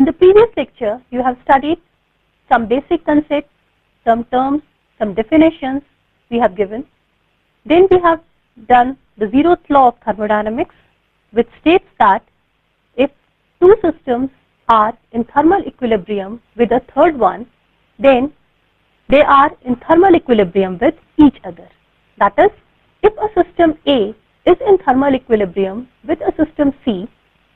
In the previous lecture, you have studied some basic concepts, some terms, some definitions we have given. Then we have done the zeroth law of thermodynamics, which states that if two systems are in thermal equilibrium with a third one, then they are in thermal equilibrium with each other. That is, if a system A is in thermal equilibrium with a system C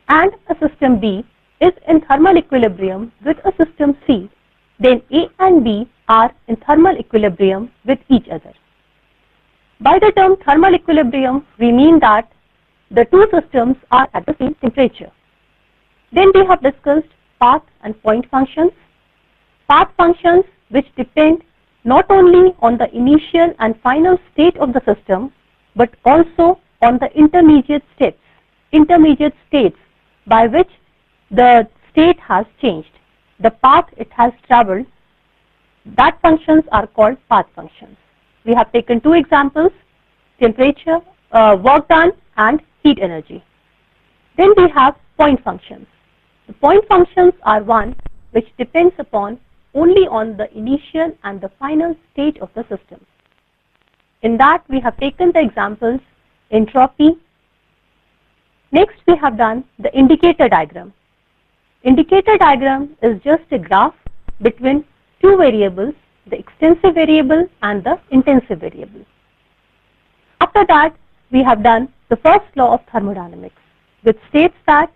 and a system B is in thermal equilibrium with a system C, then A and B are in thermal equilibrium with each other. By the term thermal equilibrium, we mean that the two systems are at the same temperature. Then we have discussed path and point functions. Path functions which depend not only on the initial and final state of the system, but also on the intermediate states by which the state has changed, the path it has traveled. That functions are called path functions. We have taken two examples, temperature, work done and heat energy. Then we have point functions. The point functions are one which depends upon only on the initial and the final state of the system. In that we have taken the examples entropy. Next we have done the indicator diagram. Indicator diagram is just a graph between two variables, the extensive variable and the intensive variable. After that, we have done the first law of thermodynamics, which states that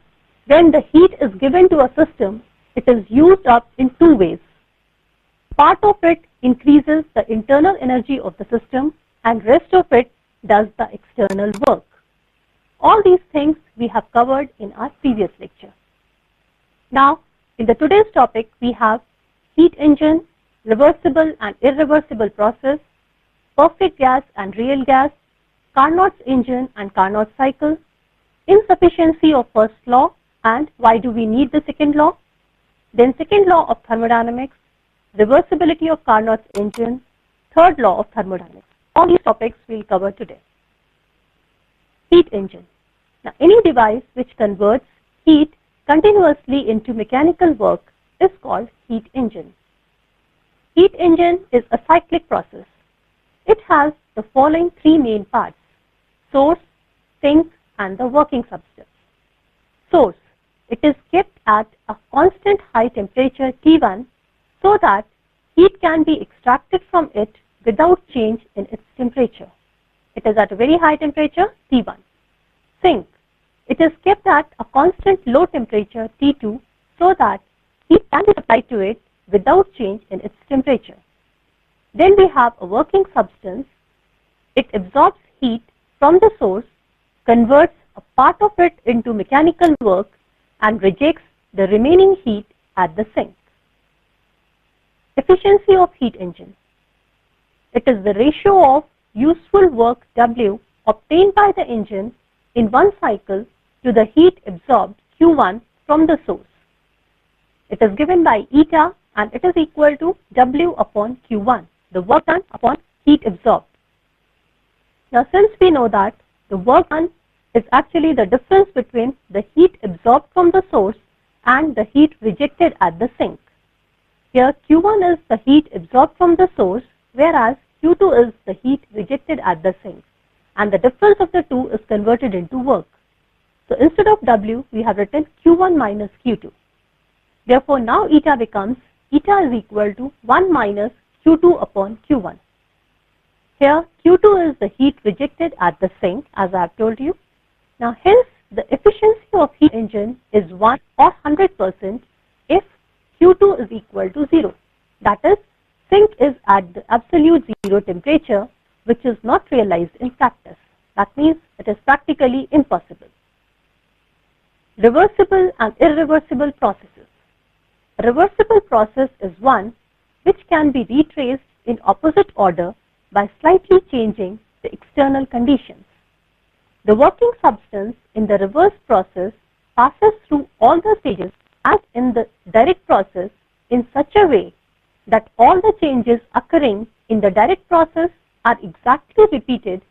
when the heat is given to a system, it is used up in two ways. Part of it increases the internal energy of the system and rest of it does the external work. All these things we have covered in our previous lecture. Now, in the today's topic, we have heat engine, reversible and irreversible process, perfect gas and real gas, Carnot's engine and Carnot cycle, insufficiency of first law and why do we need the second law, then second law of thermodynamics, reversibility of Carnot's engine, third law of thermodynamics. All these topics we will cover today. Heat engine. Now, any device which converts heat continuously into mechanical work is called heat engine. Heat engine is a cyclic process. It has the following three main parts: source, sink and the working substance. Source. It is kept at a constant high temperature T1 so that heat can be extracted from it without change in its temperature. It is at a very high temperature T1. Sink. It is kept at a constant low temperature T2 so that heat can be supplied to it without change in its temperature. Then we have a working substance. It absorbs heat from the source, converts a part of it into mechanical work and rejects the remaining heat at the sink. Efficiency of heat engine. It is the ratio of useful work W obtained by the engine in one cycle to the heat absorbed Q1 from the source. It is given by eta and it is equal to W upon Q1, the work done upon heat absorbed. Now, since we know that the work done is actually the difference between the heat absorbed from the source and the heat rejected at the sink. Here Q1 is the heat absorbed from the source, whereas Q2 is the heat rejected at the sink, and the difference of the two is converted into work. So instead of W, we have written Q1 minus Q2. Therefore, now eta becomes eta is equal to 1 minus Q2 upon Q1. Here Q2 is the heat rejected at the sink, as I have told you. Now hence the efficiency of heat engine is 1 or 100% if Q2 is equal to 0. That is, sink is at the absolute zero temperature, which is not realized in practice. That means it is practically impossible. Reversible and irreversible processes. A reversible process is one which can be retraced in opposite order by slightly changing the external conditions. The working substance in the reverse process passes through all the stages as in the direct process in such a way that all the changes occurring in the direct process are exactly repeated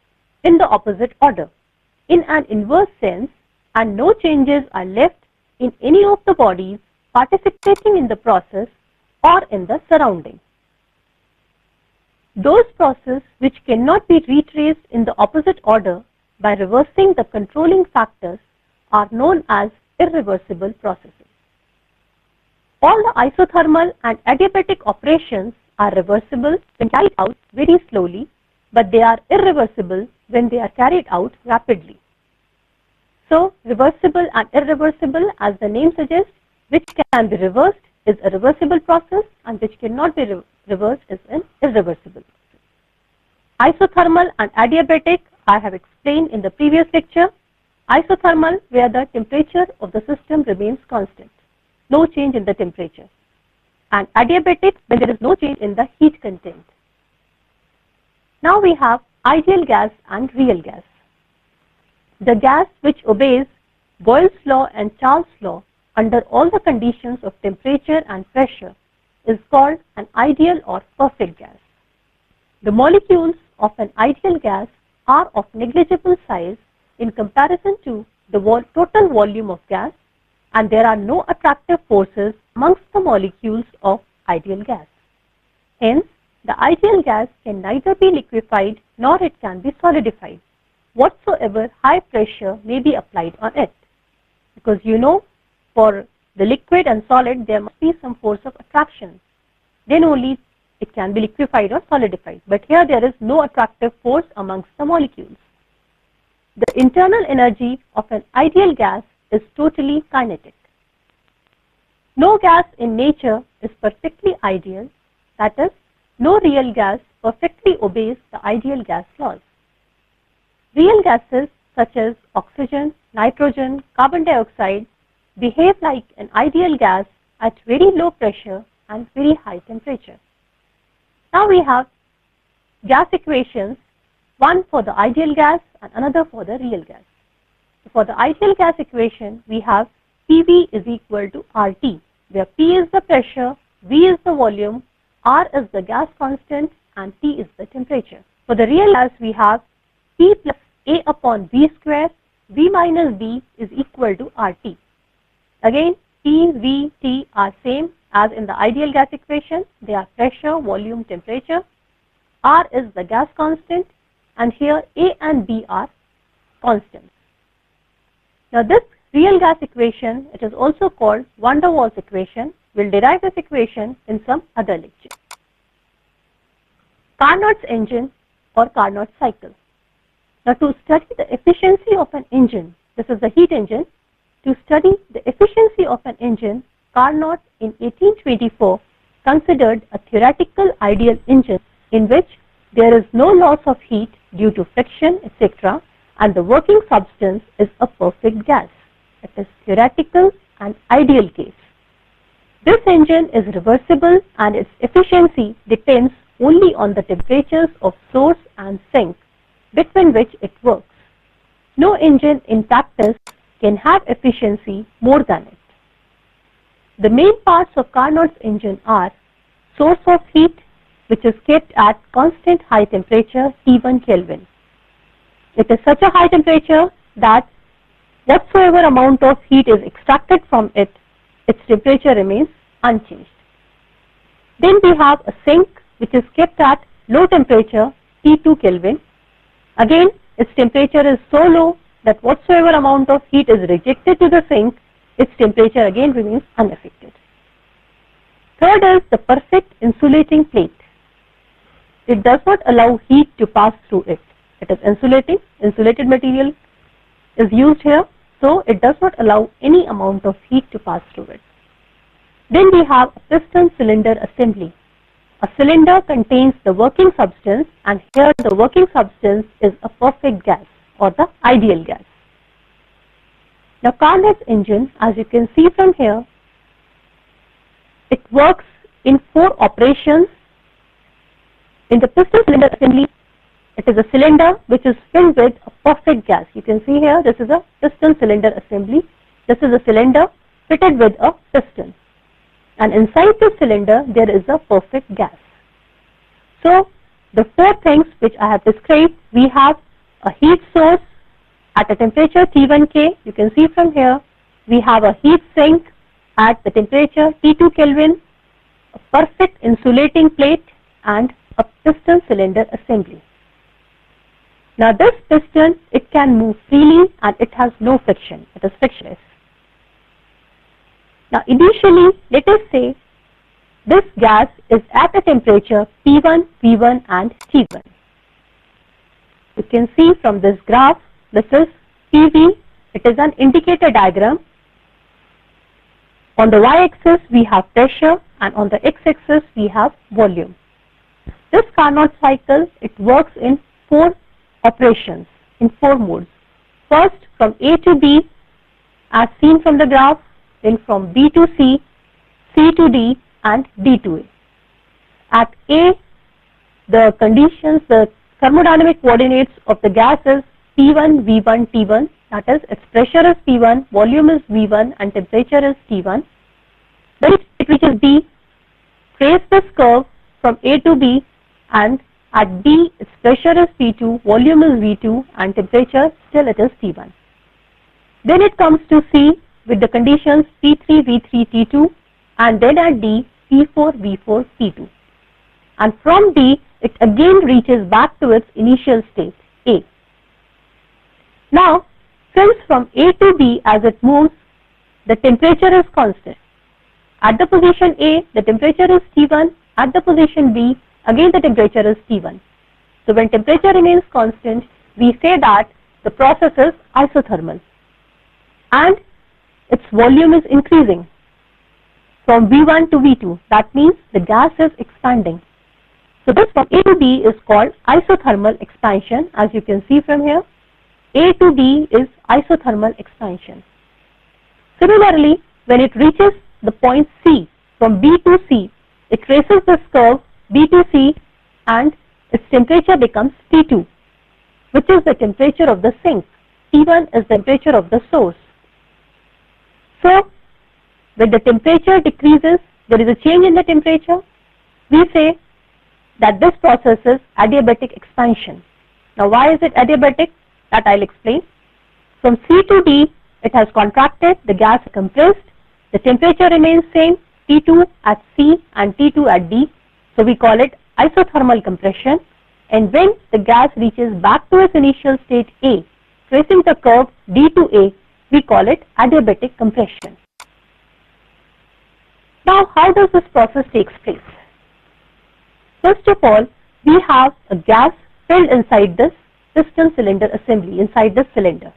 in the opposite order in an inverse sense, and no changes are left in any of the bodies participating in the process or in the surrounding. Those processes which cannot be retraced in the opposite order by reversing the controlling factors are known as irreversible processes. All the isothermal and adiabatic operations are reversible when carried out very slowly, but they are irreversible when they are carried out rapidly. So, reversible and irreversible, as the name suggests, which can be reversed is a reversible process and which cannot be reversed is an irreversible process. Isothermal and adiabatic I have explained in the previous lecture. Isothermal, where the temperature of the system remains constant, no change in the temperature, and adiabatic, when there is no change in the heat content. Now we have ideal gas and real gas. The gas which obeys Boyle's law and Charles' law under all the conditions of temperature and pressure is called an ideal or perfect gas. The molecules of an ideal gas are of negligible size in comparison to the total volume of gas, and there are no attractive forces amongst the molecules of ideal gas. Hence, the ideal gas can neither be liquefied nor it can be solidified, whatsoever high pressure may be applied on it. Because you know, for the liquid and solid there must be some force of attraction, then only it can be liquefied or solidified. But here there is no attractive force amongst the molecules. The internal energy of an ideal gas is totally kinetic. No gas in nature is perfectly ideal, that is, no real gas perfectly obeys the ideal gas laws. Real gases such as oxygen, nitrogen, carbon dioxide behave like an ideal gas at very low pressure and very high temperature. Now we have gas equations, one for the ideal gas and another for the real gas. So for the ideal gas equation, we have PV is equal to RT, where P is the pressure, V is the volume, R is the gas constant, and T is the temperature. For the real gas, we have P plus A upon V square, V minus B is equal to RT. Again, P, V, T are same as in the ideal gas equation. They are pressure, volume, temperature. R is the gas constant, and here A and B are constants. Now this real gas equation, it is also called van der Waals equation. We will derive this equation in some other lecture. Carnot's engine or Carnot cycle. Now to study the efficiency of an engine, this is the heat engine. To study the efficiency of an engine, Carnot in 1824 considered a theoretical ideal engine in which there is no loss of heat due to friction, etc., and the working substance is a perfect gas. It is theoretical and ideal case. This engine is reversible and its efficiency depends only on the temperatures of source and sink between which it works. No engine in practice can have efficiency more than it. The main parts of Carnot's engine are source of heat, which is kept at constant high temperature T1 Kelvin. It is such a high temperature that whatsoever amount of heat is extracted from it, its temperature remains unchanged. Then we have a sink which is kept at low temperature T2 Kelvin. Again, its temperature is so low that whatsoever amount of heat is rejected to the sink, its temperature again remains unaffected. Third is the perfect insulating plate. It does not allow heat to pass through it. It is insulating, insulated material is used here, so it does not allow any amount of heat to pass through it. Then we have a piston cylinder assembly. A cylinder contains the working substance, and here the working substance is a perfect gas or the ideal gas. Now Carnot's engine, as you can see from here, it works in 4 operations. In the piston cylinder assembly, it is a cylinder which is filled with a perfect gas. You can see here, this is a piston cylinder assembly. This is a cylinder fitted with a piston. And inside the cylinder, there is a perfect gas. So, the 4 things which I have described, we have a heat source at a temperature T1K. You can see from here, we have a heat sink at the temperature T2 Kelvin, a perfect insulating plate and a piston cylinder assembly. Now this piston, it can move freely and it has no friction, it is frictionless. Now initially, let us say this gas is at a temperature P1, V1 and T1. You can see from this graph, this is PV, it is an indicator diagram. On the y-axis we have pressure and on the x-axis we have volume. This Carnot cycle, it works in 4 operations, in 4 modes. First from A to B as seen from the graph, then from B to C, C to D and D to A. At A, the conditions, the thermodynamic coordinates of the gas is P1, V1, T1, that is its pressure is P1, volume is V1 and temperature is T1. Then it reaches B, trace this curve from A to B and at B its pressure is P2, volume is V2 and temperature still it is T1. Then it comes to C with the conditions P3, V3, T2 and then at D P4, V4, T2. And from D it again reaches back to its initial state A. Now since from A to B as it moves, the temperature is constant. At the position A, the temperature is T1, at the position B, again the temperature is T1. So when temperature remains constant, we say that the process is isothermal and its volume is increasing from V1 to V2. That means the gas is expanding. So this from A to B is called isothermal expansion, as you can see from here. A to B is isothermal expansion. Similarly, when it reaches the point C, from B to C, it traces this curve B to C and its temperature becomes T2, which is the temperature of the sink. T1 is the temperature of the source. So, when the temperature decreases, there is a change in the temperature, we say that this process is adiabatic expansion. Now why is it adiabatic? That I'll explain. From C to D, it has contracted, the gas is compressed, the temperature remains same, T2 at C and T2 at D, so we call it isothermal compression. And when the gas reaches back to its initial state A, tracing the curve D to A, we call it adiabatic compression. Now how does this process take place? First of all, we have a gas filled inside this piston cylinder assembly, inside this cylinder.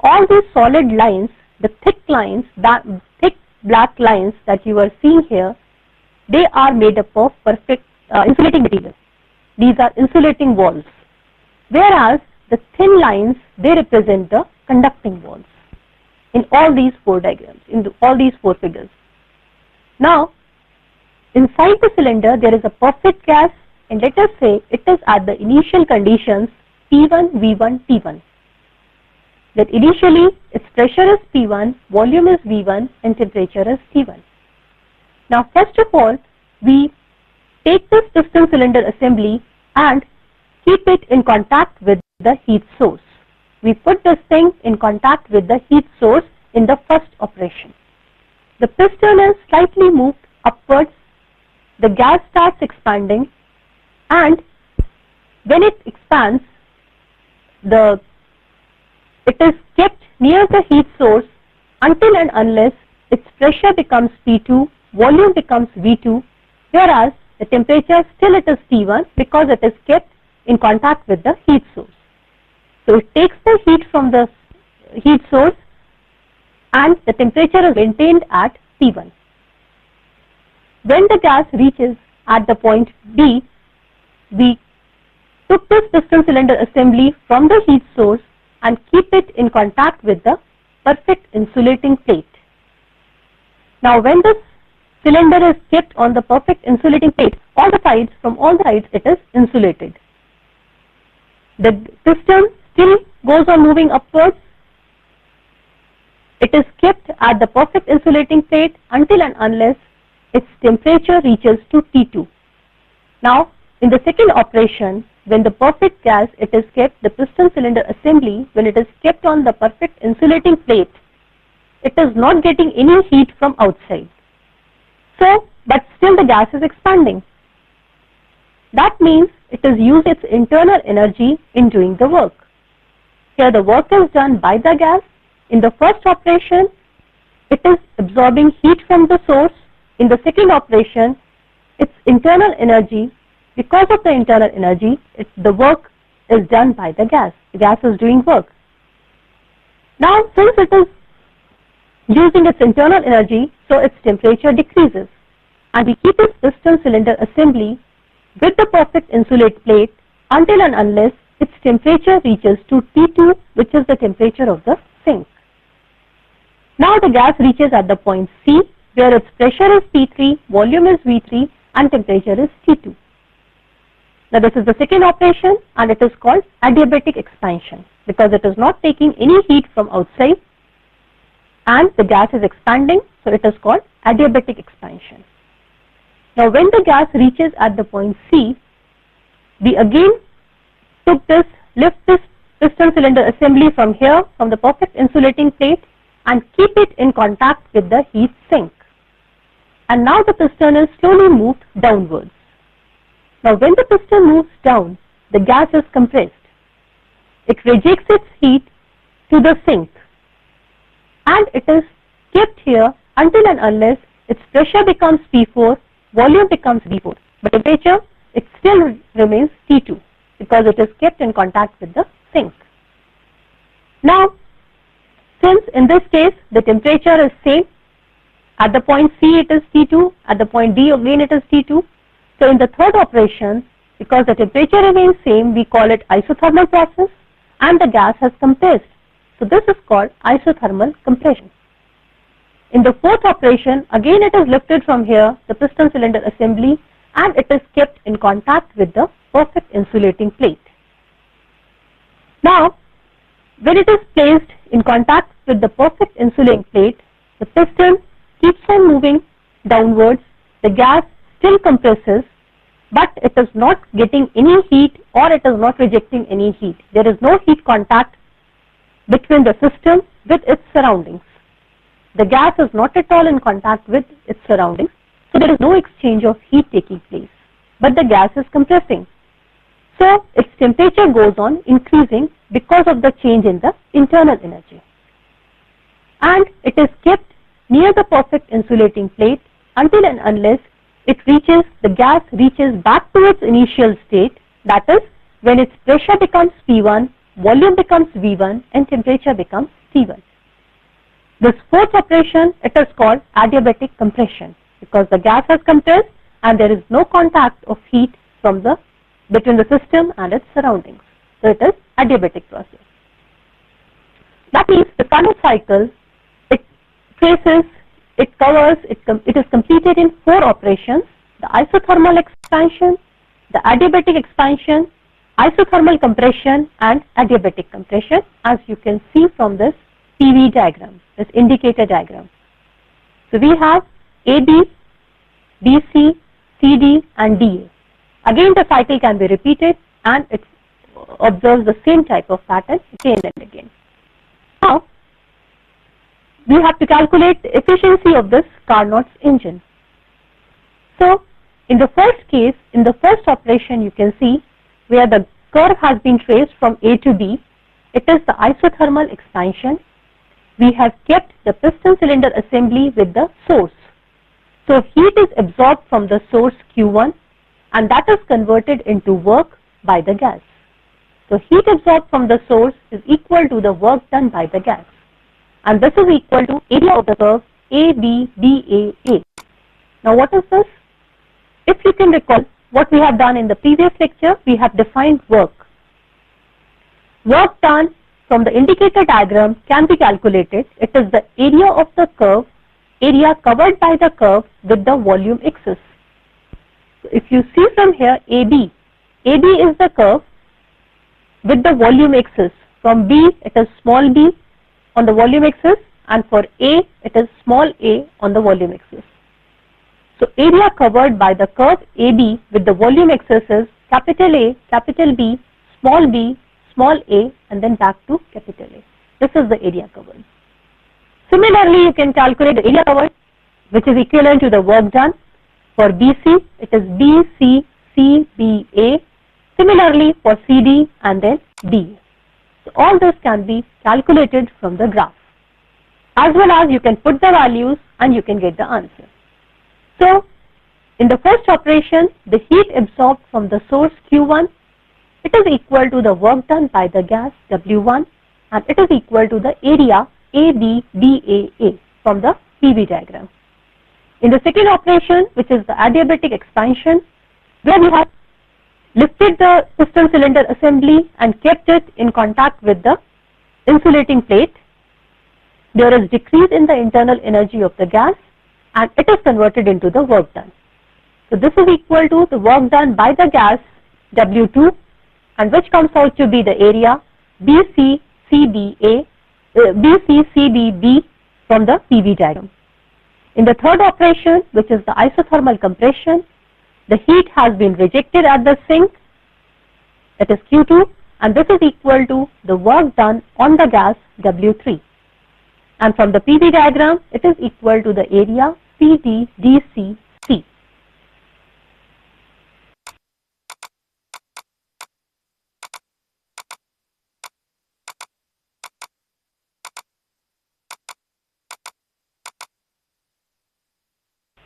All these solid lines, the thick lines, that thick black lines that you are seeing here, they are made up of perfect insulating material. These are insulating walls. Whereas the thin lines, they represent the conducting walls in all these 4 diagrams, in all these 4 figures. Now, inside the cylinder there is a perfect gas, and let us say it is at the initial conditions P1, V1, T1. That initially its pressure is P1, volume is V1 and temperature is T1. Now first of all, we take this piston cylinder assembly and keep it in contact with the heat source. We put this thing in contact with the heat source in the first operation. The piston is slightly moved upwards, the gas starts expanding, and when it expands, it is kept near the heat source until and unless its pressure becomes P2, volume becomes V2, whereas the temperature still it is T1 because it is kept in contact with the heat source. So it takes the heat from the heat source and the temperature is maintained at T1. When the gas reaches at the point B, we took this piston cylinder assembly from the heat source and keep it in contact with the perfect insulating plate. Now when this cylinder is kept on the perfect insulating plate, from all the sides it is insulated. The piston still goes on moving upwards. It is kept at the perfect insulating plate until and unless its temperature reaches to T2. Now in the second operation, when the perfect gas, it is kept, the piston cylinder assembly, when it is kept on the perfect insulating plate, it is not getting any heat from outside. So, but still the gas is expanding. That means it is using its internal energy in doing the work. Here the work is done by the gas. In the first operation, it is absorbing heat from the source. In the second operation, its internal energy, because of the internal energy, the work is done by the gas. The gas is doing work. Now, since it is using its internal energy, so its temperature decreases. And we keep its piston cylinder assembly with the perfect insulate plate until and unless its temperature reaches to T2, which is the temperature of the sink. Now the gas reaches at the point C, where its pressure is P3, volume is V3, and temperature is T2. Now this is the second operation, and it is called adiabatic expansion because it is not taking any heat from outside and the gas is expanding, so it is called adiabatic expansion. Now when the gas reaches at the point C, we again lift this piston cylinder assembly from here, from the perfect insulating plate, and keep it in contact with the heat sink. And now the piston is slowly moved downwards. Now when the piston moves down, the gas is compressed. It rejects its heat to the sink and it is kept here until and unless its pressure becomes P4, volume becomes V4, but temperature, it still remains T2 because it is kept in contact with the sink. Now, since in this case the temperature is same, at the point C it is T2, at the point D again it is T2. So in the third operation, because the temperature remains same, we call it isothermal process and the gas has compressed. So this is called isothermal compression. In the fourth operation, again it is lifted from here, the piston cylinder assembly, and it is kept in contact with the perfect insulating plate. Now, when it is placed in contact with the perfect insulating plate, the piston keeps on moving downwards, the gas still compresses, but it is not getting any heat or it is not rejecting any heat. There is no heat contact between the system with its surroundings. The gas is not at all in contact with its surroundings, so there is no exchange of heat taking place, but the gas is compressing. So its temperature goes on increasing because of the change in the internal energy. And it is kept near the perfect insulating plate until and unless the gas reaches back to its initial state, that is when its pressure becomes P1, volume becomes V1 and temperature becomes T1. This fourth operation, it is called adiabatic compression because the gas has compressed and there is no contact of heat between the system and its surroundings. So it is adiabatic process. That means the Carnot cycle, it is completed in 4 operations: the isothermal expansion, the adiabatic expansion, isothermal compression and adiabatic compression, as you can see from this PV diagram, this indicator diagram. So we have AB, BC, CD and DA. Again the cycle can be repeated and it observes the same type of pattern again and again. Now we have to calculate the efficiency of this Carnot's engine. So in the first case, in the first operation, you can see where the curve has been traced from A to B. It is the isothermal expansion. We have kept the piston cylinder assembly with the source. So heat is absorbed from the source Q1 and that is converted into work by the gas. So heat absorbed from the source is equal to the work done by the gas. And this is equal to area of the curve ABDAA. Now what is this? If you can recall what we have done in the previous lecture, we have defined work. Work done from the indicator diagram can be calculated. It is the area of the curve, area covered by the curve with the volume axis. So if you see from here AB is the curve with the volume axis. From B it is small b on the volume axis and for A it is small a on the volume axis. So area covered by the curve AB with the volume axis is capital A, capital B, small a and then back to capital A. This is the area covered. Similarly, you can calculate the area covered, which is equivalent to the work done. For BC, it is BC CBA. Similarly, for CD and then D. So all this can be calculated from the graph. As well as you can put the values and you can get the answer. So, in the first operation, the heat absorbed from the source Q1, it is equal to the work done by the gas W1 and it is equal to the area ABDAA from the PV diagram. In the second operation, which is the adiabatic expansion, where we have lifted the piston cylinder assembly and kept it in contact with the insulating plate, there is decrease in the internal energy of the gas and it is converted into the work done. So this is equal to the work done by the gas W2 and which comes out to be the area BCCBB from the PV diagram. In the third operation, which is the isothermal compression, the heat has been rejected at the sink, that is Q2, and this is equal to the work done on the gas W3. And from the PV diagram, it is equal to the area PDDCC.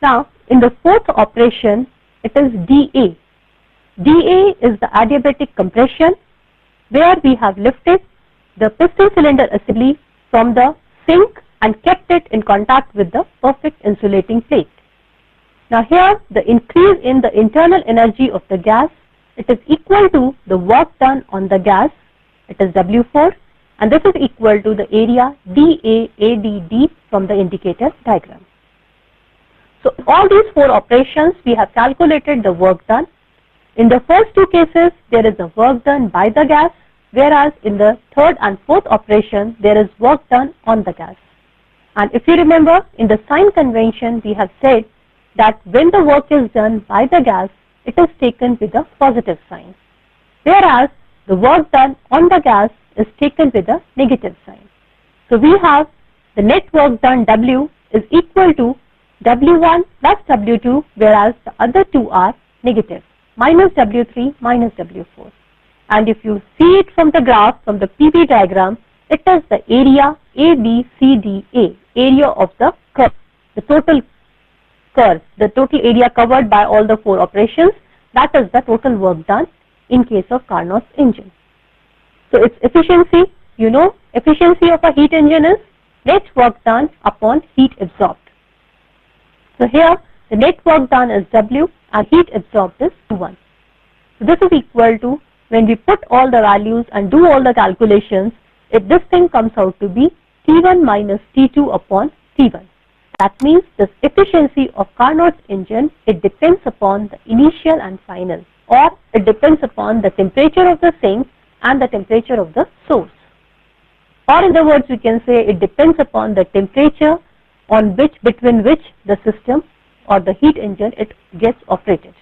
Now, in the fourth operation, it is DA. DA is the adiabatic compression, where we have lifted the piston cylinder assembly from the sink and kept it in contact with the perfect insulating plate. Now here, the increase in the internal energy of the gas, it is equal to the work done on the gas, it is W4, and this is equal to the area DAADD from the indicator diagram. So all these four operations, we have calculated the work done. In the first two cases, there is a work done by the gas, whereas in the third and fourth operation, there is work done on the gas. And if you remember, in the sign convention, we have said that when the work is done by the gas, it is taken with a positive sign, whereas the work done on the gas is taken with a negative sign. So we have the net work done W is equal to W1 plus W2, whereas the other two are negative, minus W3 minus W4. And if you see it from the graph, from the PV diagram, it is the area ABCDA, area of the curve, the total curve, the total area covered by all the four operations, that is the total work done in case of Carnot's engine. So its efficiency, you know, efficiency of a heat engine is net work done upon heat absorbed. So here the net work done is W and heat absorbed is 1. So this is equal to, when we put all the values and do all the calculations, this thing comes out to be T1 minus T2 upon T1. That means this efficiency of Carnot's engine, it depends upon the initial and final, or it depends upon the temperature of the sink and the temperature of the source. Or in other words, we can say it depends upon the temperature on between which the system or the heat engine it gets operated.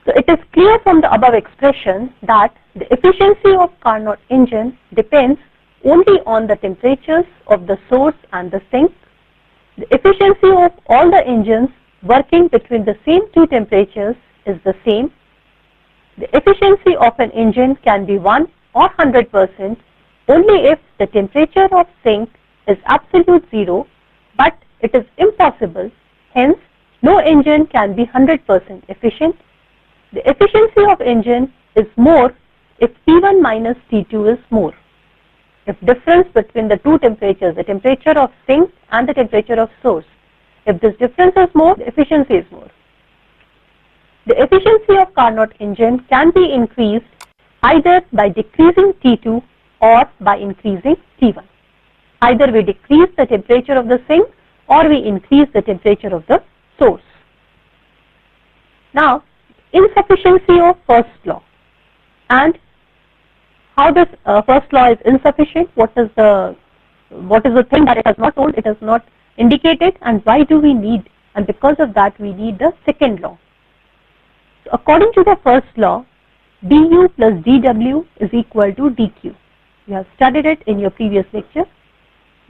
So it is clear from the above expression that the efficiency of Carnot engine depends only on the temperatures of the source and the sink. The efficiency of all the engines working between the same two temperatures is the same. The efficiency of an engine can be 1 or 100% only if the temperature of sink is absolute 0, but it is impossible, hence no engine can be 100% efficient. The efficiency of engine is more if T1 minus T2 is more. If difference between the two temperatures, the temperature of sink and the temperature of source, if this difference is more, the efficiency is more. The efficiency of Carnot engine can be increased either by decreasing T2 or by increasing T1. Either we decrease the temperature of the sink or we increase the temperature of the source. Now, insufficiency of first law, and how this first law is insufficient, what is the thing that it has not told, it has not indicated, and why do we need, and because of that we need the second law. So according to the first law, du plus dw is equal to dq. You have studied it in your previous lecture.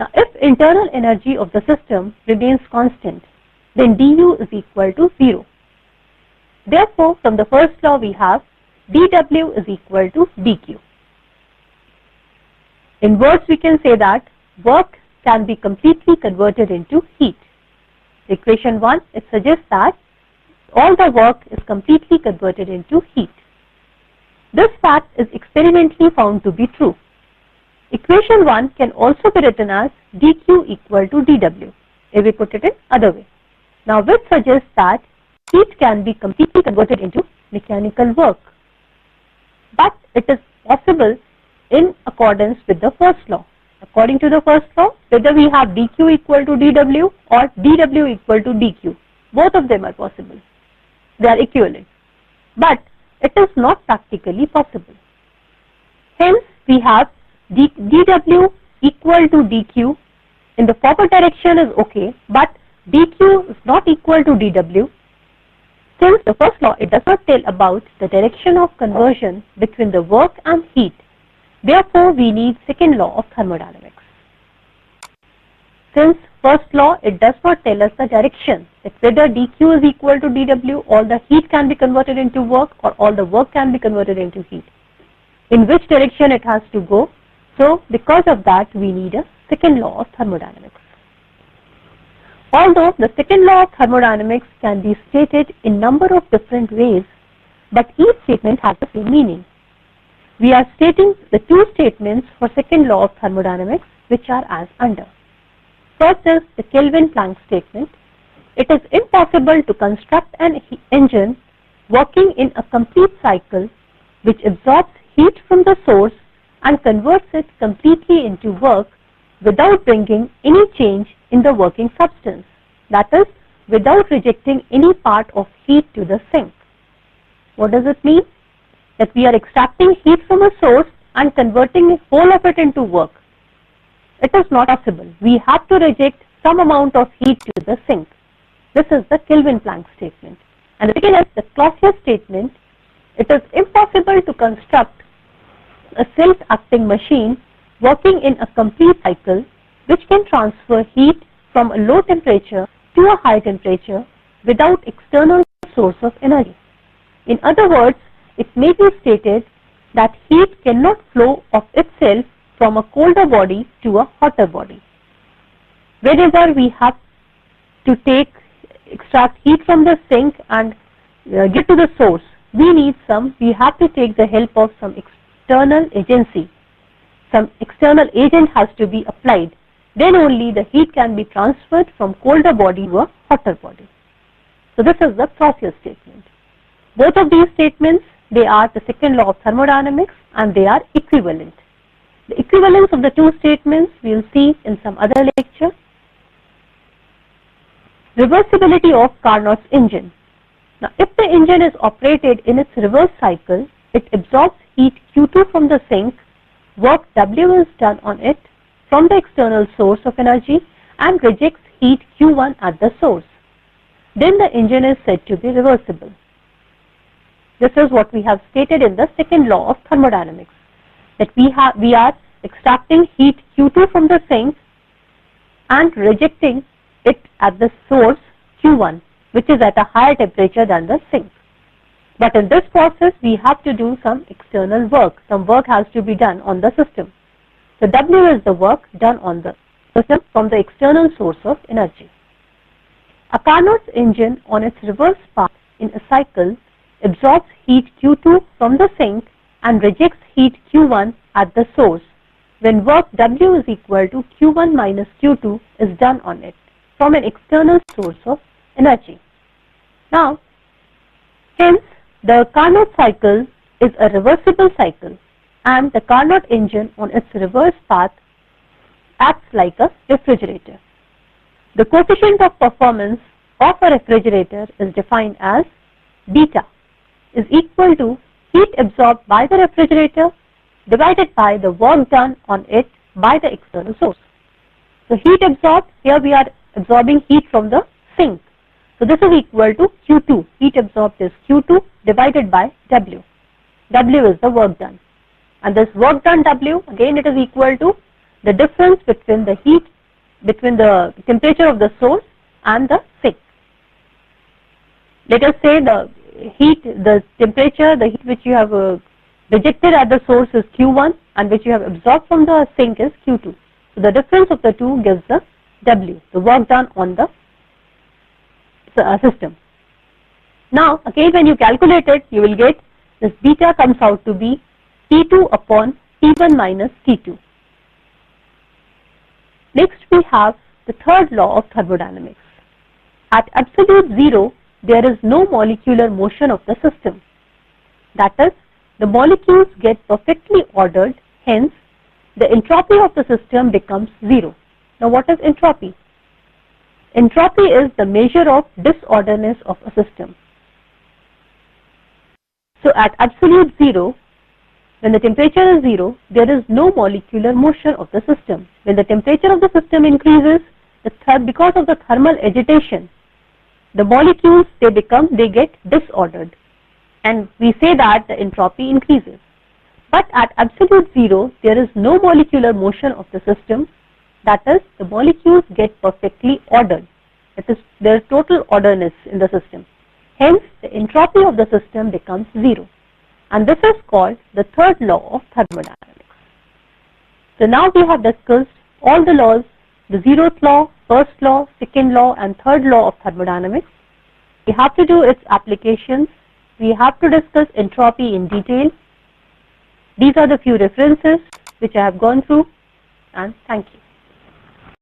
Now, if internal energy of the system remains constant, then du is equal to 0. Therefore, from the first law we have dW is equal to dQ. In words, we can say that work can be completely converted into heat. Equation 1, it suggests that all the work is completely converted into heat. This fact is experimentally found to be true. Equation 1 can also be written as dQ equal to dW, if we put it in other way. Now, which suggests that heat can be completely converted into mechanical work. But it is possible in accordance with the first law. According to the first law, whether we have dQ equal to dW or dW equal to dQ, both of them are possible. They are equivalent. But it is not practically possible. Hence, we have dW equal to dQ. In the forward direction is okay, but dQ is not equal to dW. Since the first law, it does not tell about the direction of conversion between the work and heat. Therefore, we need second law of thermodynamics. Since first law, it does not tell us the direction, that whether dQ is equal to dW, all the heat can be converted into work or all the work can be converted into heat. In which direction it has to go. So, because of that, we need a second law of thermodynamics. Although the second law of thermodynamics can be stated in number of different ways, but each statement has the same meaning. We are stating the two statements for second law of thermodynamics, which are as under. First is the Kelvin-Planck statement. It is impossible to construct an engine working in a complete cycle which absorbs heat from the source and converts it completely into work without bringing any change in the working substance, that is, without rejecting any part of heat to the sink. What does it mean? That we are extracting heat from a source and converting the whole of it into work. It is not possible. We have to reject some amount of heat to the sink. This is the Kelvin-Planck statement. And the second is the Clausius statement. It is impossible to construct a self-acting machine working in a complete cycle which can transfer heat from a low temperature to a high temperature without external source of energy. In other words, it may be stated that heat cannot flow of itself from a colder body to a hotter body. Whenever we have to extract heat from the sink and get to the source, we have to take the help of some external agency. Some external agent has to be applied. Then only the heat can be transferred from colder body to a hotter body. So this is the Clausius statement. Both of these statements, they are the second law of thermodynamics and they are equivalent. The equivalence of the two statements we will see in some other lecture. Reversibility of Carnot's engine. Now, if the engine is operated in its reverse cycle, it absorbs heat Q2 from the sink, work W is done on it from the external source of energy and rejects heat Q1 at the source. Then the engine is said to be reversible. This is what we have stated in the second law of thermodynamics, that we are extracting heat Q2 from the sink and rejecting it at the source Q1, which is at a higher temperature than the sink. But in this process, we have to do some external work. Some work has to be done on the system. So W is the work done on the system from the external source of energy. A Carnot's engine on its reverse path in a cycle absorbs heat Q2 from the sink and rejects heat Q1 at the source when work W is equal to Q1 minus Q2 is done on it from an external source of energy. Now, hence the Carnot cycle is a reversible cycle and the Carnot engine on its reverse path acts like a refrigerator. The coefficient of performance of a refrigerator is defined as beta is equal to heat absorbed by the refrigerator divided by the work done on it by the external source. So heat absorbed, here we are absorbing heat from the sink. So this is equal to Q2, heat absorbed is Q2 divided by W. W is the work done. And this work done W, again it is equal to the difference between the heat, between the temperature of the source and the sink. Let us say the heat, the temperature, the heat which you have rejected at the source is Q1 and which you have absorbed from the sink is Q2. So the difference of the two gives the W, the work done on the system. Now again when you calculate it, you will get this beta comes out to be T2 upon T1 minus T2. Next we have the third law of thermodynamics. At absolute zero, there is no molecular motion of the system. That is, the molecules get perfectly ordered, hence the entropy of the system becomes zero. Now what is entropy? Entropy is the measure of disorderness of a system. So at absolute zero, when the temperature is zero, there is no molecular motion of the system. When the temperature of the system increases, because of the thermal agitation, the molecules they get disordered, and we say that the entropy increases. But at absolute zero, there is no molecular motion of the system. That is, the molecules get perfectly ordered. That is, there is total orderness in the system. Hence, the entropy of the system becomes zero. And this is called the third law of thermodynamics. So now we have discussed all the laws, the zeroth law, first law, second law and third law of thermodynamics. We have to do its applications. We have to discuss entropy in detail. These are the few references which I have gone through, and thank you.